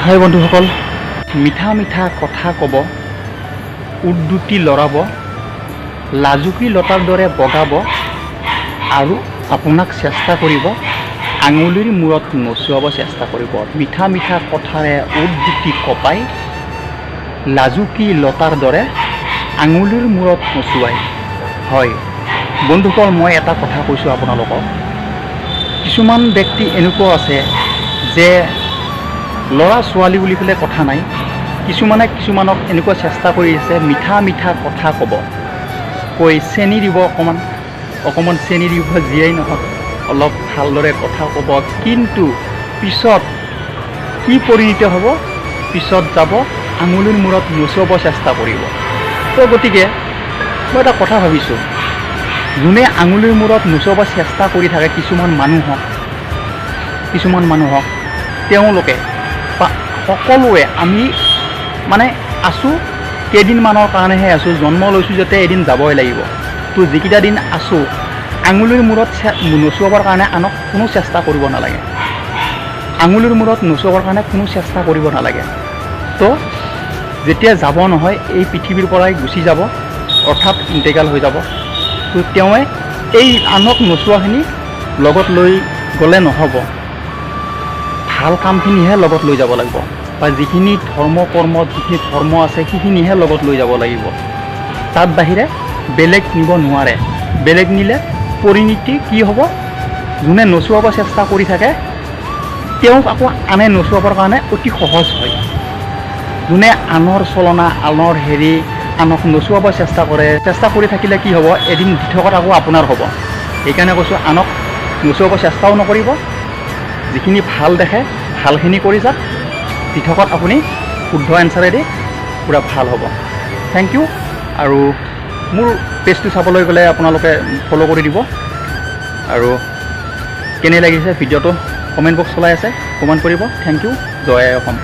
হয় বন্ধুসকল, মিঠা মিঠা কথা ক'ব, উদ্যুতি লৰাব, লাজুকী লতাৰ দৰে বগাব আৰু আপোনাক চেষ্টা কৰিব আঙুলিৰ মূৰত নচুৱাব চেষ্টা কৰিব। মিঠা মিঠা কথাৰে উদ্যুতি কপাই লাজুকী লতাৰ দৰে আঙুলিৰ মূৰত নচুৱাই। হয় বন্ধুসকল, মই এটা কথা কৈছোঁ আপোনালোকক, কিছুমান ব্যক্তি এনেকুৱা আছে যে ল'ৰা ছোৱালী বুলি পেলাই কথা নাই, কিছুমানে কিছুমানক এনেকুৱা চেষ্টা কৰি আছে মিঠা মিঠা কথা ক'ব, কৈ চেনি দিব, অকণমান চেনি দিব, যিয়েই নহওক অলপ ভালদৰে কথা ক'ব, কিন্তু পিছত কি পৰিণত হ'ব, পিছত যাব আঙুলিৰ মূৰত নচুৱাব চেষ্টা কৰিব। তো গতিকে মই এটা কথা ভাবিছোঁ, যোনে আঙুলিৰ মূৰত নচুৱাব চেষ্টা কৰি থাকে কিছুমান মানুহক তেওঁলোকে সকলোৱে আমি মানে আছোঁ কেইদিনমানৰ কাৰণেহে আছোঁ, জন্ম লৈছোঁ যাতে এদিন যাবই লাগিব। তো যিকেইটা দিন আছোঁ আঙুলিৰ মূৰত নচুৱাবৰ কাৰণে আনক কোনো চেষ্টা কৰিব নালাগে, আঙুলিৰ মূৰত নচুৱাবৰ কাৰণে কোনো চেষ্টা কৰিব নালাগে। তো যেতিয়া যাব নহয় এই পৃথিৱীৰ পৰাই গুচি যাব, অৰ্থাৎ ইণ্টেগ্ৰেল হৈ যাব, তো তেওঁৱে এই আনক নচুৱাখিনি লগত লৈ গ'লে নহ'ব, ভাল কামখিনিহে লগত লৈ যাব লাগিব, বা যিখিনি যিখিনি ধৰ্ম আছে সেইখিনিহে লগত লৈ যাব লাগিব। তাত বাহিৰে বেলেগ নিব নোৱাৰে। বেলেগ নিলে পৰিণতি কি হ'ব, যোনে নচুৱাব চেষ্টা কৰি থাকে তেওঁক আকৌ আনে নচুৱাবৰ কাৰণে অতি সহজ হয়। যোনে আনৰ চলনা, আনৰ আনক নচুৱাব চেষ্টা কৰি থাকিলে কি হ'ব, এদিন দিঠকত আকৌ আপোনাৰ হ'ব। সেইকাৰণে কৈছোঁ আনক নচুৱাব চেষ্টাও নকৰিব, যিখিনি ভাল দেখে ভালখিনি কৰি যাওক, দিঠকত আপুনি শুদ্ধ এনচাৰেদি পূৰা ভাল হ'ব। Thank you. আৰু মোৰ পেজটো চাবলৈ গ'লে আপোনালোকে ফ'ল' কৰি দিব, আৰু কেনে লাগিছে ভিডিঅ'টো কমেণ্ট বক্স চলাই আছে, কমেণ্ট কৰিব। Thank you. জয় আই অসম।